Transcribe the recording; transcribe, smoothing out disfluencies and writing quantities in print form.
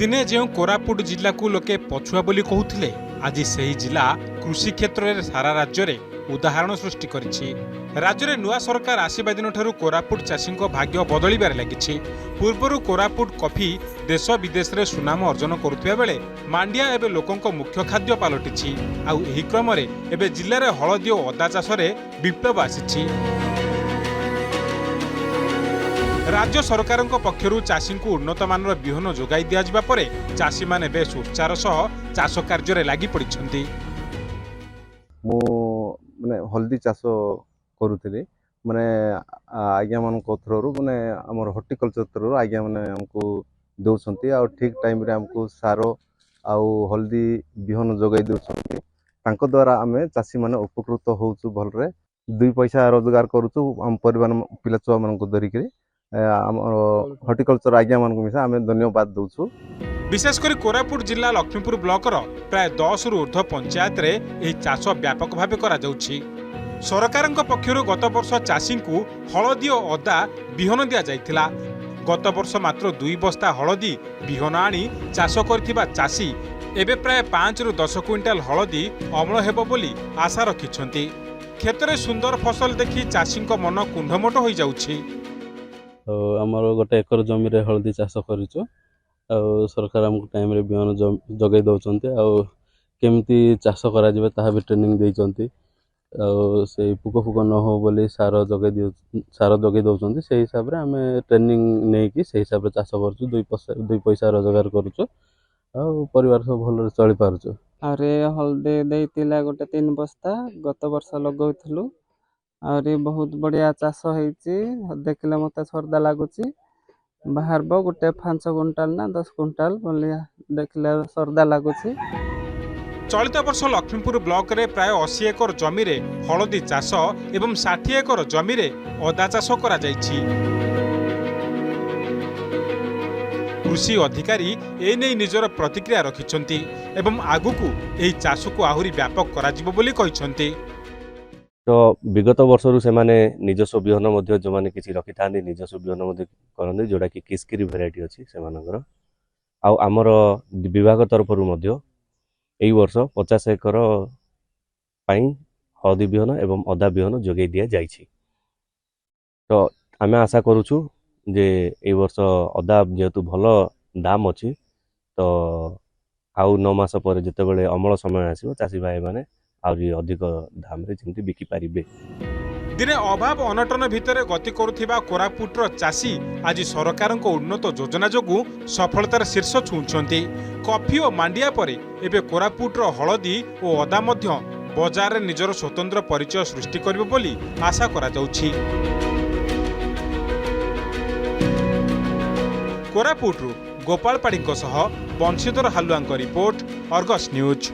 दिने जो कोरापुट जिला को लोके पछुआ बोली कहूथिले आज सही जिला कृषि क्षेत्र में सारा राज्य में उदाहरण सृष्टि करिछि। राज्य में नुआ सरकार आसिबा दिन ठारू कोरापुट चाषी भाग्य बदलिबार लागिछि। पूर्वरु कोरापुट कॉफी देश विदेश में सुनाम अर्जन करुवा बेले मांडिया एवं लोकों मुख्य खाद्य पलटिछि। आउ एही क्रम रे एबे जिले में हलदी और अदा चाष विप्लव आसिछि। राज्य सरकार पक्षर चाषी को उन्नत मानर बिहन जोगाई दिया परे चाषी माने बेस उत्साह सह चाष कार्य लगी पड़ती। माने हल्दी चाष करूଥିଲି माने आज्ञा मान थ्रू माने आमर हॉर्टिकल्चर थ्रू आज्ञा माने हमको दौरान आ ठीक टाइम रे हमको सार आउ हल्दी बिहन जोगाई दौरान तांको द्वारा आमे चाषी माने उपकृत होउछु भलरे दुई पैसा रोजगार करूछु हम परिवार पिला छुआ मान को धरिक हॉर्टिकल्चर आज्ञा मान को मिसा आमे धन्यवाद दउछु। विशेषकर कोरापुट जिला लक्ष्मीपुर ब्लॉकर प्राय 10 रु ऊर्ध्व पंचायत रे एही चाष व्यापक भाव करा जाउछि। सरकारक पक्षरु गत वर्ष चाषी को हलदी और अदा बिहन दिया जाइथिला। गत वर्ष मात्र 2 बस्ता हलदी बिहन आनी चाष करथिबा चाषी एबे प्राय 5 रु 10 क्विंटाल हलदी अमल हेबो बोली आशा रखिछन्ति। क्षेत्र सुंदर फसल देखि चाषी मन कुंडमोट होई जाउछि। आमर गोटे एकर जमी रे हलदी चाष करिचो। सरकार हमको टाइम रे बिहन जगै दउचन्ते आ केमती चाष करा जिवे ताहा भी ट्रेनिंग देइचन्ते। से पुक फुक न हो बोली सार जगै दउचन्ते। से हिसाब रे हमें ट्रेनिंग नै कि से हिसाब रे चाष करछु। 2 पैसा रोजगार करछु आ परिवार सब भल चली पारछु। अरे हल्दी देइतिला गोटे 3 बस्ता गत वर्ष लगौथिलु। अरे बहुत बढ़िया चाष होइछि। देखले मते सरदा लागुछि। बाहर बो गोटे 5 क्विंटाल ना 10 क्विंटाल बोलिया देखले सरदा लागुछि। चलित वर्ष लक्ष्मीपुर ब्लॉक रे प्राय 80 एकर जमी रे हलदी चाष एवं 60 एकर जमी रे अदा चाष करा जाइछि। कृषि अधिकारी ए नै निजर प्रतिक्रिया रखिछन्ति एवं आगुकू एही चाष को आहुरी व्यापक करा जिवो बोली कहिछन्ति। तो विगत वर्षरु से माने निजस्व बिहन मध्य जो माने किछि रखि थांदी निजस्व बिहन मध्य करंदी जोडा कि किस्किरी भेराइटी अछि से मानकर आ हमर विभाग तरफरु मध्य एई वर्ष 50 एकर पाई हळदी बिहन एवं अदा बिहन जोगै दिया जाइछि। तो आमे आशा करूछु जे एई वर्ष अदा जेतु भलो दाम अछि तो आउ 9 मास पर जते बेले अमल समय आसीबो चासी भाई माने आउरी अधिक दाम रे जेंति बिकी पारिबे। दिने अभाव अनटन भितर गति करुथिबा कोरापुटर चाषी आज सरकार उन्नत योजना जोगु सफलतार शीर्ष छुंछन्ति। कॉफी और मांडिया परे एबे कोरापुटर हलदी और अदा मध्य बाजार रे निजर स्वतंत्र परिचय सृष्टि करिबो बोली आशा करा जाउछि। कोरापुटरू गोपाल पाड़ीको सह बंशीधर हालुआंको रिपोर्ट, अर्गस न्यूज।